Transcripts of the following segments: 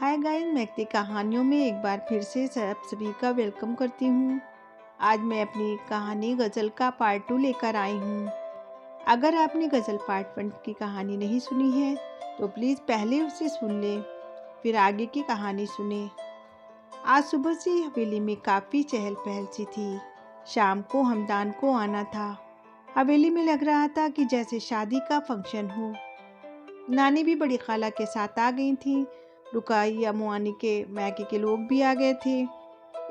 Hi guys, मैं एकती कहानियों में एक बार फिर से सभी का वेलकम करती हूँ। आज मैं अपनी कहानी गज़ल का पार्ट 2 लेकर आई हूँ। अगर आपने गज़ल पार्ट 1 की कहानी नहीं सुनी है तो प्लीज़ पहले उसे सुन लें, फिर आगे की कहानी सुने। आज सुबह से ही हवेली में काफ़ी चहल पहल सी थी। शाम को हमदान को आना था। हवेली में लग रहा था कि जैसे शादी का फंक्शन हो। नानी भी बड़ी खाला के साथ आ गई थी। रुकाई अमुआनी के मैके के लोग भी आ गए थे।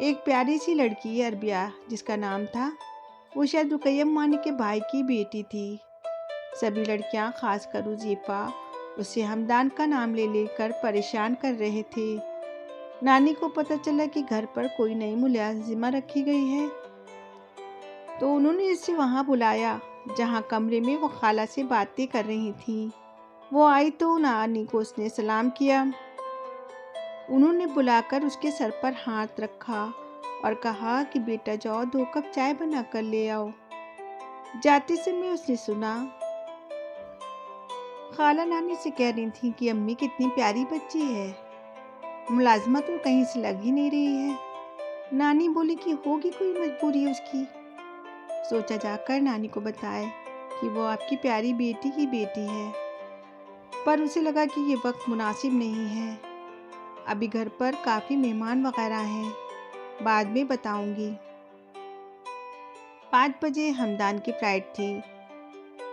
एक प्यारी सी लड़की अरबिया, जिसका नाम था, वो शायद रुकैया अम्मानी के भाई की बेटी थी। सभी लड़कियां, खासकर उजीफा, उसे हमदान का नाम ले लेकर परेशान कर रहे थे। नानी को पता चला कि घर पर कोई नई मुलाजिमा रखी गई है, तो उन्होंने इसे वहां बुलाया जहां कमरे में वो खाला से बातें कर रही थी। वो आई तो नानी को उसने सलाम किया। उन्होंने बुलाकर उसके सर पर हाथ रखा और कहा कि बेटा जाओ, 2 कप चाय बना कर ले आओ। जाते समय उसने सुना खाला नानी से कह रही थी कि अम्मी कितनी प्यारी बच्ची है, मुलाजमत तो कहीं से लग ही नहीं रही है। नानी बोली कि होगी कोई मजबूरी उसकी। सोचा जाकर नानी को बताए कि वो आपकी प्यारी बेटी की बेटी है, पर उसे लगा कि ये वक्त मुनासिब नहीं है। अभी घर पर काफ़ी मेहमान वगैरह हैं, बाद में बताऊंगी। 5 बजे हमदान की फ्लाइट थी।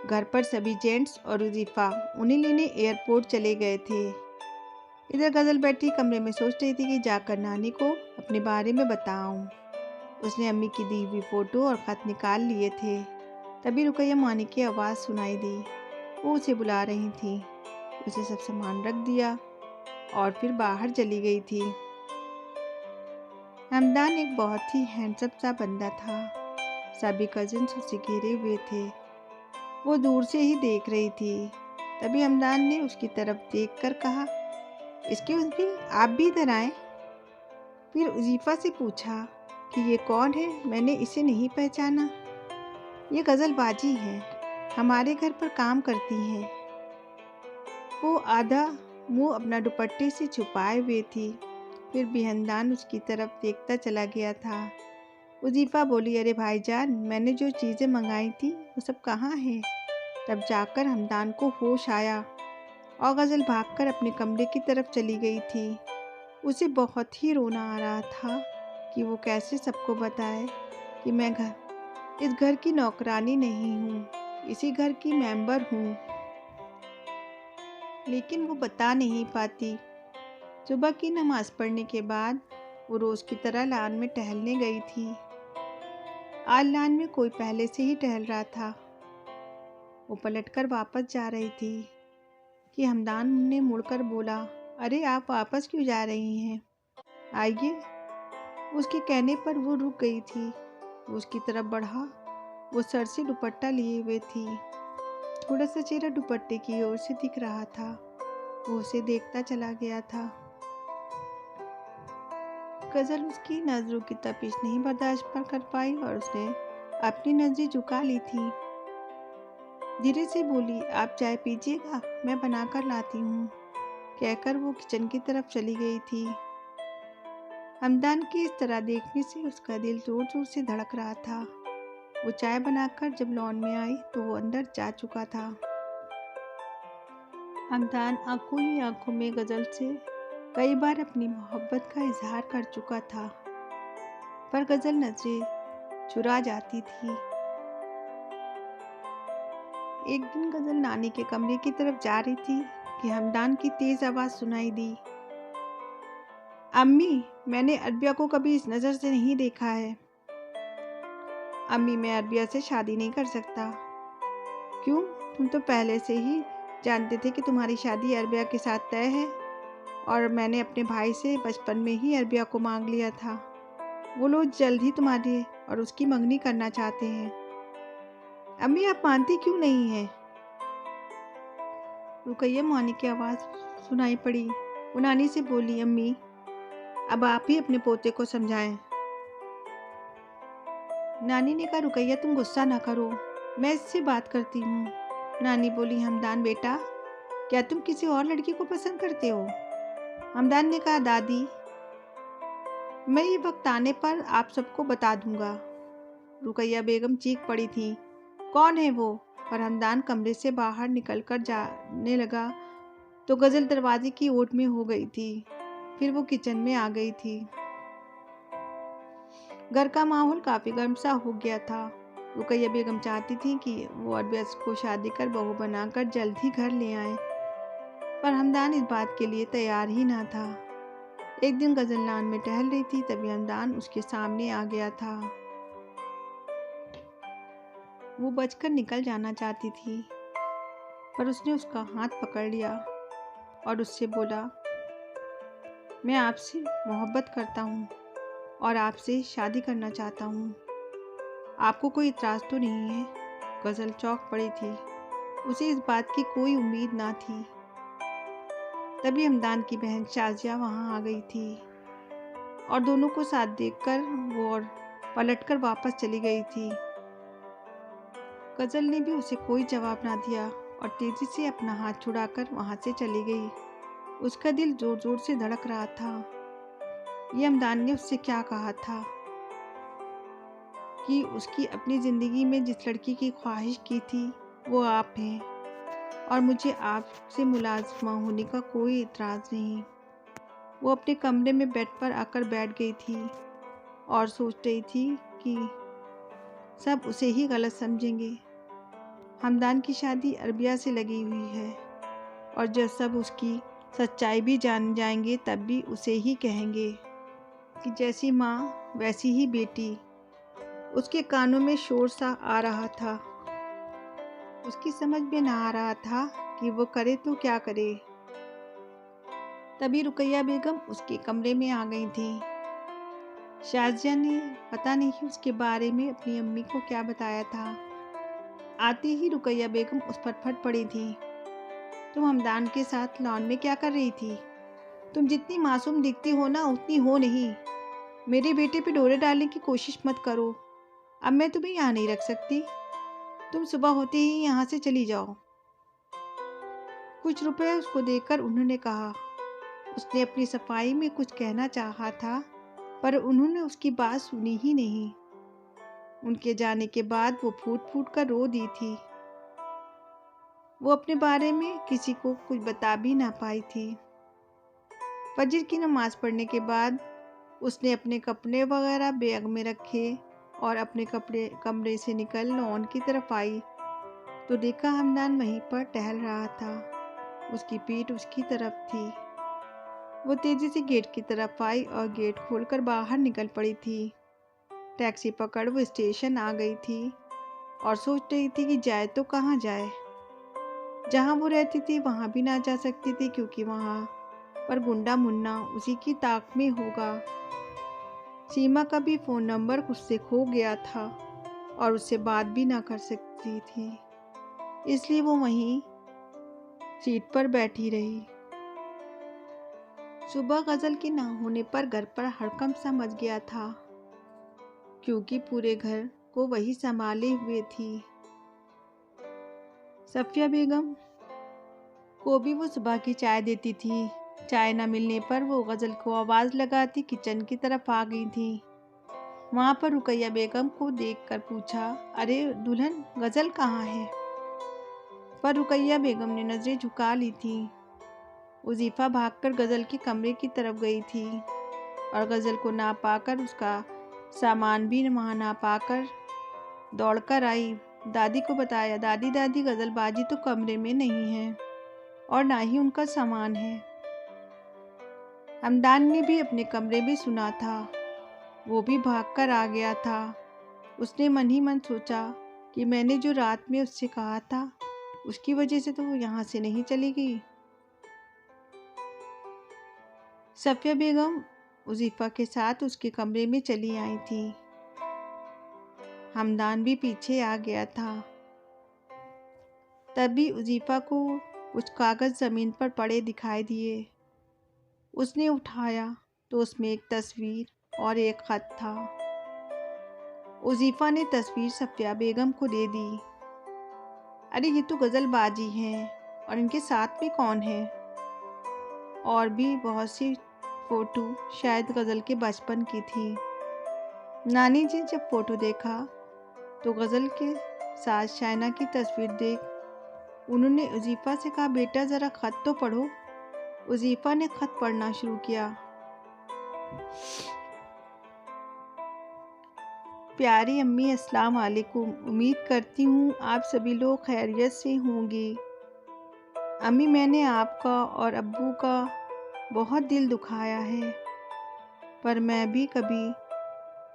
घर पर सभी जेंट्स और उजीफा उन्हें लेने एयरपोर्ट चले गए थे। इधर गज़ल बैठी कमरे में सोच रही थी कि जाकर नानी को अपने बारे में बताऊं। उसने अम्मी की दी हुई फ़ोटो और ख़त निकाल लिए थे। तभी रुकैया मानी की आवाज़ सुनाई दी। वो उसे बुला रही थी। उसे सब सामान रख दिया और फिर बाहर चली गई थी। हमदान एक बहुत ही हैंडसम सा बंदा था। सभी कजिन्स उसे घेरे हुए थे। वो दूर से ही देख रही थी। तभी हमदान ने उसकी तरफ देखकर कहा, एक्सक्यूज़ मी, आप भी इधर आए। फिर उजीफा से पूछा कि ये कौन है, मैंने इसे नहीं पहचाना। ये गज़ल बाजी है, हमारे घर पर काम करती हैं। वो आधा मुंह अपना दुपट्टे से छुपाए हुए थी। फिर भी हमदान उसकी तरफ देखता चला गया था। उजीफा बोली, अरे भाईजान, मैंने जो चीज़ें मंगाई थी वो सब कहाँ हैं? तब जाकर हमदान को होश आया और गज़ल भागकर अपने कमरे की तरफ चली गई थी। उसे बहुत ही रोना आ रहा था कि वो कैसे सबको बताए कि मैं इस घर की नौकरानी नहीं हूँ, इसी घर की मेंबर हूँ, लेकिन वो बता नहीं पाती। सुबह की नमाज पढ़ने के बाद वो रोज़ की तरह लान में टहलने गई थी। आज लान में कोई पहले से ही टहल रहा था। वो पलटकर वापस जा रही थी कि हमदान ने मुड़कर बोला, अरे आप वापस क्यों जा रही हैं? आइए। उसके कहने पर वो रुक गई थी। वो उसकी तरफ बढ़ा। वो सर से दुपट्टा लिए हुए थी। थोड़ा सा चेहरा दुपट्टे की ओर से दिख रहा था। वो उसे देखता चला गया था। गज़ल उसकी नज़रों की तपिश नहीं बर्दाश्त कर पाई और उसने अपनी नज़रें झुका ली थी। धीरे से बोली, आप चाय पीजिएगा, मैं बनाकर लाती हूँ। कहकर वो किचन की तरफ चली गई थी। हमदान की इस तरह देखने से उसका दिल जोर जोर से धड़क रहा था। वो चाय बनाकर जब लॉन में आई तो वो अंदर जा चुका था। हमदान आंखों ही आंखों में गज़ल से कई बार अपनी मोहब्बत का इजहार कर चुका था, पर गज़ल नजरें चुरा जाती थी। एक दिन गज़ल नानी के कमरे की तरफ जा रही थी कि हमदान की तेज आवाज़ सुनाई दी, अम्मी, मैंने अरबिया को कभी इस नज़र से नहीं देखा है। अम्मी, मैं अरबिया से शादी नहीं कर सकता। क्यों? तुम तो पहले से ही जानते थे कि तुम्हारी शादी अरबिया के साथ तय है, और मैंने अपने भाई से बचपन में ही अरबिया को मांग लिया था। वो लोग जल्द ही तुम्हारे और उसकी मंगनी करना चाहते हैं। अम्मी, आप मानती क्यों नहीं हैं? रुकैया मानी की आवाज़ सुनाई पड़ी। वो नानी से बोली, अम्मी, अब आप ही अपने पोते को समझाएं। नानी ने कहा, रुकैया, तुम गुस्सा ना करो, मैं इससे बात करती हूँ। नानी बोली, हमदान बेटा, क्या तुम किसी और लड़की को पसंद करते हो? हमदान ने कहा, दादी मैं ये वक्त आने पर आप सबको बता दूंगा। रुकैया बेगम चीख पड़ी थी, कौन है वो? पर हमदान कमरे से बाहर निकलकर जाने लगा तो गजल दरवाजे की ओट में हो गई थी। फिर वो किचन में आ गई थी। घर का माहौल काफी गर्म सा हो गया था। रुकैया बेगम चाहती थी कि वो अरबिया को शादी कर बहू बनाकर जल्द ही घर ले आए, पर हमदान इस बात के लिए तैयार ही ना था। एक दिन गजल लान में टहल रही थी, तभी हमदान उसके सामने आ गया था। वो बचकर निकल जाना चाहती थी, पर उसने उसका हाथ पकड़ लिया और उससे बोला, मैं आपसे मोहब्बत करता हूँ और आपसे शादी करना चाहता हूँ। आपको कोई इतराज़ तो नहीं है? गजल चौंक पड़ी थी। उसे इस बात की कोई उम्मीद ना थी। तभी हमदान की बहन शाजिया वहाँ आ गई थी और दोनों को साथ देखकर वो और पलटकर वापस चली गई थी। गजल ने भी उसे कोई जवाब ना दिया और तेजी से अपना हाथ छुड़ाकर वहाँ से चली गई। उसका दिल जोर जोर से धड़क रहा था। ये हमदान ने उससे क्या कहा था कि उसकी अपनी ज़िंदगी में जिस लड़की की ख्वाहिश की थी वो आप हैं और मुझे आपसे मुलाज़मा होने का कोई इतराज़ नहीं। वो अपने कमरे में बेड पर आकर बैठ गई थी और सोच रही थी कि सब उसे ही गलत समझेंगे। हमदान की शादी अरबिया से लगी हुई है और जब सब उसकी सच्चाई भी जान जाएंगे तब भी उसे ही कहेंगे कि जैसी माँ वैसी ही बेटी। उसके कानों में शोर सा आ रहा था। उसकी समझ में ना आ रहा था कि वो करे तो क्या करे। तभी रुकैया बेगम उसके कमरे में आ गई थी। शाजिया ने पता नहीं उसके बारे में अपनी अम्मी को क्या बताया था। आती ही रुकैया बेगम उस पर फट पड़ी थी, तुम हमदान के साथ लॉन में क्या कर रही थी? तुम जितनी मासूम दिखती हो ना उतनी हो नहीं। मेरे बेटे पे डोरे डालने की कोशिश मत करो। अब मैं तुम्हें यहाँ नहीं रख सकती। तुम सुबह होते ही यहाँ से चली जाओ। कुछ रुपए उसको देकर उन्होंने कहा। उसने अपनी सफाई में कुछ कहना चाहा था, पर उन्होंने उसकी बात सुनी ही नहीं। उनके जाने के बाद वो फूट फूट कर रो दी थी। वो अपने बारे में किसी को कुछ बता भी ना पाई थी। फजर की नमाज पढ़ने के बाद उसने अपने कपड़े वगैरह बैग में रखे और अपने कमरे से निकल लॉन की तरफ आई तो देखा हमदान वहीं पर टहल रहा था। उसकी पीठ उसकी तरफ थी। वो तेजी से गेट की तरफ आई और गेट खोलकर बाहर निकल पड़ी थी। टैक्सी पकड़ वो स्टेशन आ गई थी और सोच रही थी कि जाए तो कहाँ जाए। जहाँ वो रहती थी वहाँ भी ना जा सकती थी, क्योंकि वहाँ पर गुंडा मुन्ना उसी की ताक में होगा। सीमा का भी फ़ोन नंबर उससे खो गया था और उससे बात भी ना कर सकती थी, इसलिए वो वहीं सीट पर बैठी रही। सुबह गजल के ना होने पर घर पर हड़कंप सा मच गया था, क्योंकि पूरे घर को वही संभाले हुए थी। सफिया बेगम को भी वो सुबह की चाय देती थी। चाय न मिलने पर वो गजल को आवाज़ लगाती किचन की तरफ आ गई थी। वहाँ पर रुकैया बेगम को देखकर पूछा, अरे दुल्हन, गजल कहाँ है? पर रुकैया बेगम ने नज़रें झुका ली थी। उजीफ़ा भागकर गजल के कमरे की तरफ गई थी और गजल को ना पाकर, उसका सामान भी वहाँ ना पाकर दौड़कर आई। दादी को बताया, दादी दादी गजल बाजी तो कमरे में नहीं है और ना ही उनका सामान है। हमदान ने भी अपने कमरे में सुना था। वो भी भागकर आ गया था। उसने मन ही मन सोचा कि मैंने जो रात में उससे कहा था उसकी वजह से तो वो यहाँ से नहीं चली गई। सफिया बेगम उजीफ़ा के साथ उसके कमरे में चली आई थी। हमदान भी पीछे आ गया था। तभी उजीफ़ा को कुछ कागज़ ज़मीन पर पड़े दिखाई दिए। उसने उठाया तो उसमें एक तस्वीर और एक ख़त था। उजीफ़ा ने तस्वीर सफिया बेगम को दे दी। अरे ये तो गजल बाजी हैं, और इनके साथ में कौन है? और भी बहुत सी फ़ोटो शायद गज़ल के बचपन की थी। नानी जी जब फ़ोटो देखा तो गज़ल के साथ शाइना की तस्वीर देख उन्होंने उज़ीफ़ा से कहा, बेटा ज़रा ख़त तो पढ़ो। उज़ीफ़ा ने ख़त पढ़ना शुरू किया। प्यारी अम्मी, अस्सलाम वालेकुम। उम्मीद करती हूँ आप सभी लोग खैरियत से होंगे। अम्मी, मैंने आपका और अब्बू का बहुत दिल दुखाया है, पर मैं भी कभी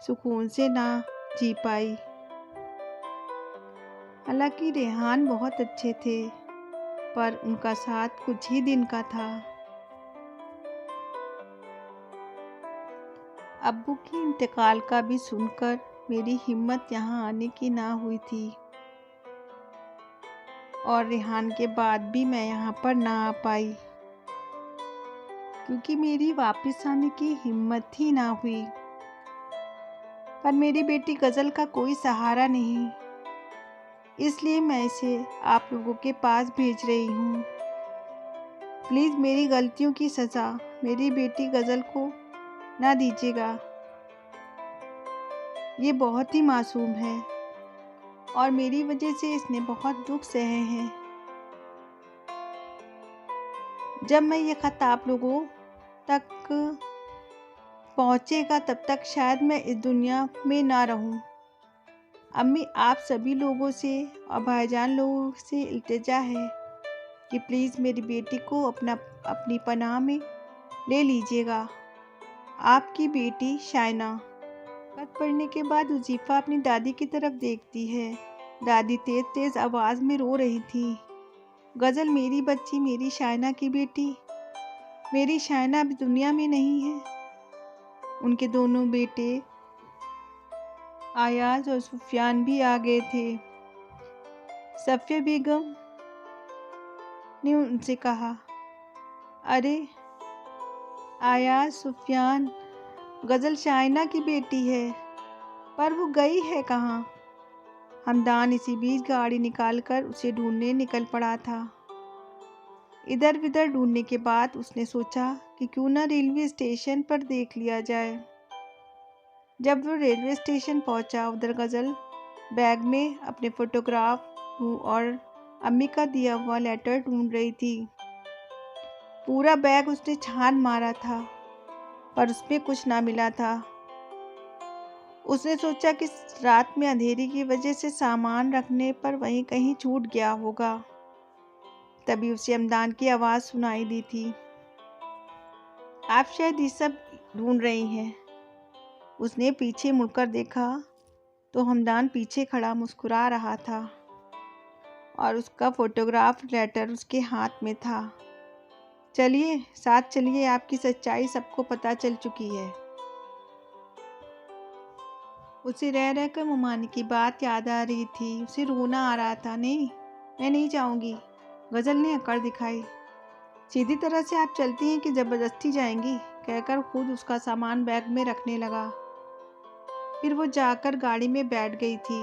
सुकून से ना जी पाई। हालांकि रेहान बहुत अच्छे थे, पर उनका साथ कुछ ही दिन का था। अब्बू की इंतकाल का भी सुनकर मेरी हिम्मत यहाँ आने की ना हुई थी, और रेहान के बाद भी मैं यहाँ पर ना आ पाई, क्योंकि मेरी वापस आने की हिम्मत ही ना हुई। पर मेरी बेटी गज़ल का कोई सहारा नहीं, इसलिए मैं इसे आप लोगों के पास भेज रही हूँ। प्लीज़ मेरी गलतियों की सज़ा मेरी बेटी गज़ल को ना दीजिएगा। ये बहुत ही मासूम है और मेरी वजह से इसने बहुत दुख सहे हैं। जब मैं ये ख़त आप लोगों तक पहुँचेगा तब तक शायद मैं इस दुनिया में ना रहूं। अम्मी, आप सभी लोगों से और भाईजान लोगों से इल्तिजा है कि प्लीज़ मेरी बेटी को अपनी पनाह में ले लीजिएगा। आपकी बेटी शाइना। खत पढ़ने के बाद उज़ीफ़ा अपनी दादी की तरफ देखती है। दादी तेज़ तेज़ आवाज़ में रो रही थी। गज़ल मेरी बच्ची, मेरी शाइना की बेटी, मेरी शाइना अब दुनिया में नहीं है। उनके दोनों बेटे आयाज़ और सुफियान भी आ गए थे। सफ़िया बेगम ने उनसे कहा, अरे आयाज़, सुफियान, गज़ल शाइना की बेटी है, पर वो गई है कहाँ? हमदान इसी बीच गाड़ी निकालकर उसे ढूंढने निकल पड़ा था। इधर उधर ढूंढने के बाद उसने सोचा कि क्यों ना रेलवे स्टेशन पर देख लिया जाए। जब वो रेलवे स्टेशन पहुंचा, उधर गज़ल बैग में अपने फ़ोटोग्राफ और अम्मी का दिया हुआ लेटर ढूंढ रही थी। पूरा बैग उसने छान मारा था, पर उसमें कुछ ना मिला था। उसने सोचा कि रात में अंधेरी की वजह से सामान रखने पर वहीं कहीं छूट गया होगा। तभी उसे हमदान की आवाज़ सुनाई दी थी, आप शायद ये सब ढूंढ रही हैं। उसने पीछे मुड़कर देखा तो हमदान पीछे खड़ा मुस्कुरा रहा था और उसका फ़ोटोग्राफ लेटर उसके हाथ में था। चलिए साथ चलिए, आपकी सच्चाई सबको पता चल चुकी है। उसे रह रहकर ममानी की बात याद आ रही थी। उसे रोना आ रहा था। नहीं, मैं नहीं जाऊंगी। गज़ल ने अकड़ दिखाई। सीधी तरह से आप चलती हैं कि ज़बरदस्ती जाएंगी, कहकर खुद उसका सामान बैग में रखने लगा। फिर वो जाकर गाड़ी में बैठ गई थी।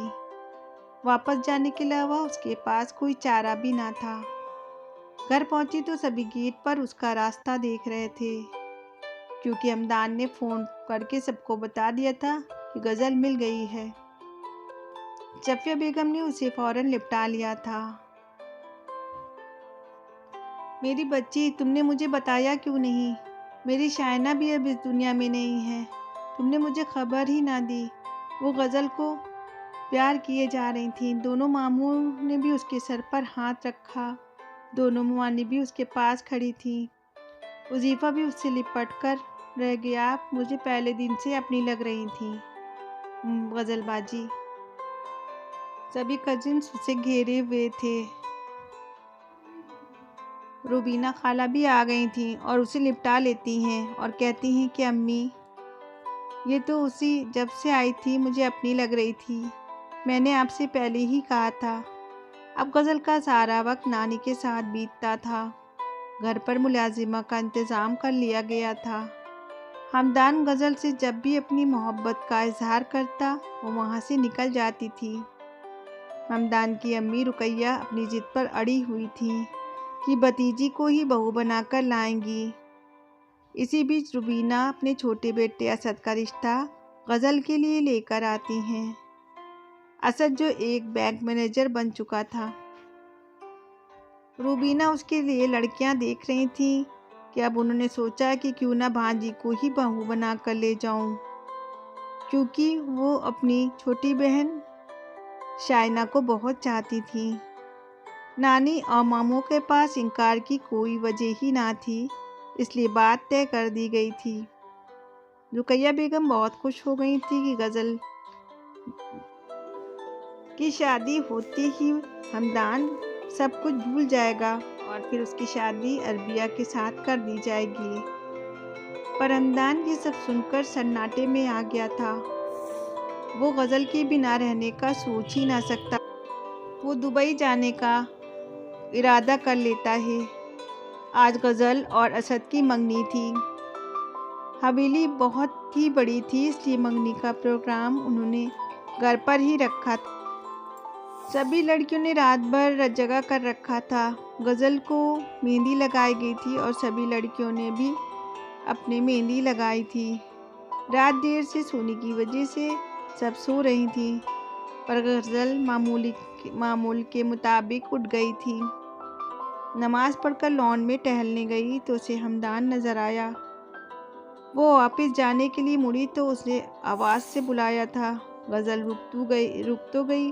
वापस जाने के अलावा उसके पास कोई चारा भी ना था। घर पहुंची तो सभी गेट पर उसका रास्ता देख रहे थे, क्योंकि हमदान ने फ़ोन करके सबको बता दिया था कि गज़ल मिल गई है। सफ़िया बेगम ने उसे फ़ौरन लिपटा लिया था। मेरी बच्ची, तुमने मुझे बताया क्यों नहीं? मेरी शाइना भी अब इस दुनिया में नहीं है। तुमने मुझे खबर ही ना दी। वो गज़ल को प्यार किए जा रही थी। दोनों मामू ने भी उसके सर पर हाथ रखा। दोनों ममानी भी उसके पास खड़ी थी। उज़ीफ़ा भी उससे लिपट कर रह गया। आप मुझे पहले दिन से अपनी लग रही थी गज़लबाजी। सभी कजिन्स उसे घेरे हुए थे। रूबीना खाला भी आ गई थीं और उसे लिपटा लेती हैं और कहती हैं कि अम्मी, ये तो उसी जब से आई थी मुझे अपनी लग रही थी। मैंने आपसे पहले ही कहा था। अब गज़ल का सारा वक्त नानी के साथ बीतता था। घर पर मुलाजिमा का इंतज़ाम कर लिया गया था। हमदान गज़ल से जब भी अपनी मोहब्बत का इजहार करता, वो वहाँ से निकल जाती थी। हमदान की अम्मी रुकैया अपनी जिद पर अड़ी हुई थी कि भतीजी को ही बहू बनाकर लाएंगी। इसी बीच रुबीना अपने छोटे बेटे असद का रिश्ता गज़ल के लिए लेकर आती हैं। असद जो एक बैंक मैनेजर बन चुका था। रुबीना उसके लिए लड़कियां देख रही थी कि अब उन्होंने सोचा कि क्यों ना भांजी को ही बहू बना कर ले जाऊं, क्योंकि वो अपनी छोटी बहन शाइना को बहुत चाहती थी। नानी और मामू के पास इनकार की कोई वजह ही ना थी, इसलिए बात तय कर दी गई थी। रुकैया बेगम बहुत खुश हो गई थी कि गज़ल की शादी होते ही हमदान सब कुछ भूल जाएगा और फिर उसकी शादी अरबिया के साथ कर दी जाएगी। पर हमदान ये सब सुनकर सन्नाटे में आ गया था। वो गज़ल के बिना रहने का सोच ही ना सकता। वो दुबई जाने का इरादा कर लेता है। आज गज़ल और असद की मंगनी थी। हवेली बहुत ही बड़ी थी, इसलिए मंगनी का प्रोग्राम उन्होंने घर पर ही रखा था। सभी लड़कियों ने रात भर जगा कर रखा था। गज़ल को मेहंदी लगाई गई थी और सभी लड़कियों ने भी अपने मेहंदी लगाई थी। रात देर से सोने की वजह से सब सो रही थी, पर गज़ल मामूल के मुताबिक उठ गई थी। नमाज पढ़कर लॉन में टहलने गई तो उसे हमदान नज़र आया। वो वापस जाने के लिए मुड़ी तो उसने आवाज़ से बुलाया था। गज़ल रुक तो गई,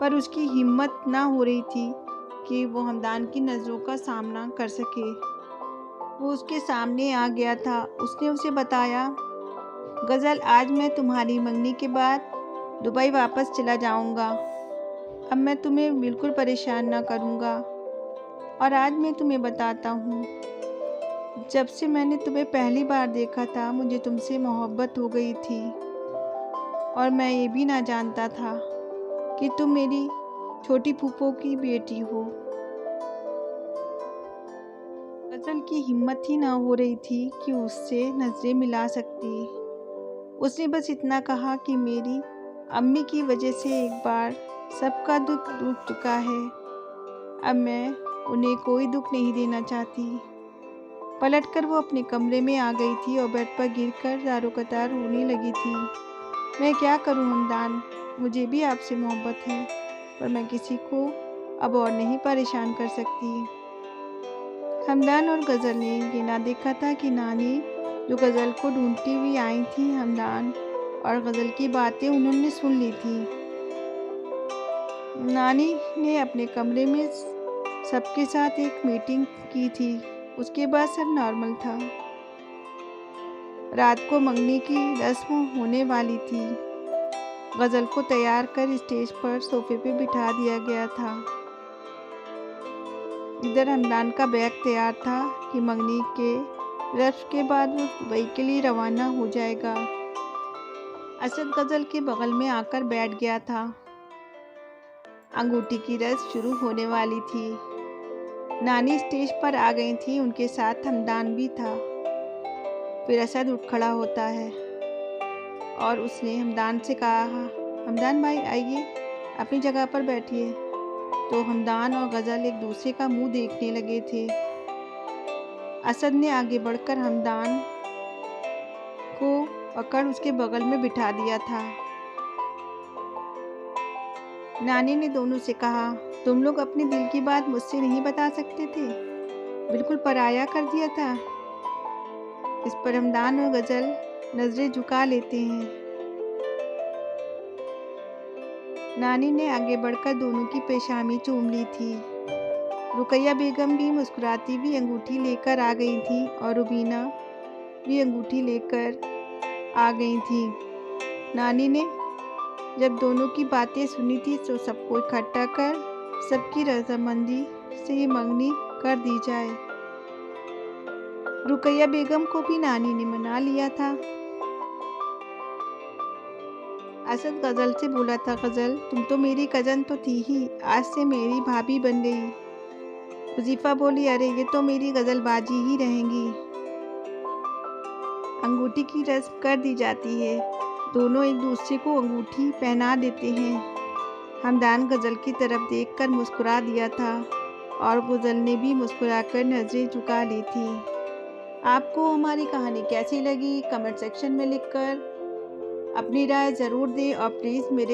पर उसकी हिम्मत ना हो रही थी कि वो हमदान की नज़रों का सामना कर सके। वो उसके सामने आ गया था। उसने उसे बताया, गज़ल, आज मैं तुम्हारी मंगनी के बाद दुबई वापस चला जाऊंगा। अब मैं तुम्हें बिल्कुल परेशान ना करूंगा। और आज मैं तुम्हें बताता हूँ, जब से मैंने तुम्हें पहली बार देखा था मुझे तुमसे मोहब्बत हो गई थी और मैं ये भी ना जानता था कि तुम मेरी छोटी फूफो की बेटी हो। गज़ल की हिम्मत ही ना हो रही थी कि उससे नज़रें मिला सकती। उसने बस इतना कहा कि मेरी अम्मी की वजह से एक बार सबका दुख टूट चुका है। अब मैं उन्हें कोई दुख नहीं देना चाहती। पलटकर वो अपने कमरे में आ गई थी और बेड पर गिरकर दारोकतार रोने लगी थी। मैं क्या करूं हमदान, मुझे भी आपसे मोहब्बत है, पर मैं किसी को अब और नहीं परेशान कर सकती। हमदान और गज़ल ने ये ना देखा था कि नानी जो गज़ल को ढूंढती हुई आई थी, हमदान और गज़ल की बातें उन्होंने सुन ली थी। नानी ने अपने कमरे में सबके साथ एक मीटिंग की थी। उसके बाद सब नॉर्मल था। रात को मंगनी की रस्म होने वाली थी। गज़ल को तैयार कर स्टेज पर सोफे पे बिठा दिया गया था। इधर हमदान का बैग तैयार था कि मंगनी के रस्म के बाद वो दुबई के लिए रवाना हो जाएगा। असद गज़ल के बगल में आकर बैठ गया था। अंगूठी की रस्म शुरू होने वाली थी। नानी स्टेज पर आ गई थी, उनके साथ हमदान भी था। फिर असद उठ खड़ा होता है और उसने हमदान से कहा, हमदान भाई आइए, अपनी जगह पर बैठिए। तो हमदान और गज़ल एक दूसरे का मुंह देखने लगे थे। असद ने आगे बढ़कर हमदान को पकड़ उसके बगल में बिठा दिया था। नानी ने दोनों से कहा, तुम लोग अपने दिल की बात मुझसे नहीं बता सकते थे, बिल्कुल पराया कर दिया था। इस पर हमदान और गज़ल नजरें झुका लेते हैं। नानी ने आगे बढ़कर दोनों की पेशानी चूम ली थी। रुकैया बेगम भी मुस्कुराती हुई अंगूठी लेकर आ गई थी और रुबीना भी अंगूठी लेकर आ गई थी। नानी ने जब दोनों की बातें सुनी थी तो सबको इकट्ठा कर सबकी रजामंदी से ये मंगनी कर दी जाए। रुकैया बेगम को भी नानी ने मना लिया था। असद गज़ल से बोला था, गज़ल तुम तो मेरी कज़न तो थी ही, आज से मेरी भाभी बन गई। हुज़ीफ़ा बोली, अरे ये तो मेरी गज़लबाजी ही रहेंगी। अंगूठी की रस्म कर दी जाती है। दोनों एक दूसरे को अंगूठी पहना देते हैं। हमदान गज़ल की तरफ देखकर मुस्कुरा दिया था और गज़ल ने भी मुस्कुराकर नजरें झुका ली थी। आपको हमारी कहानी कैसी लगी कमेंट सेक्शन में लिखकर अपनी राय ज़रूर दें और प्लीज़ मेरे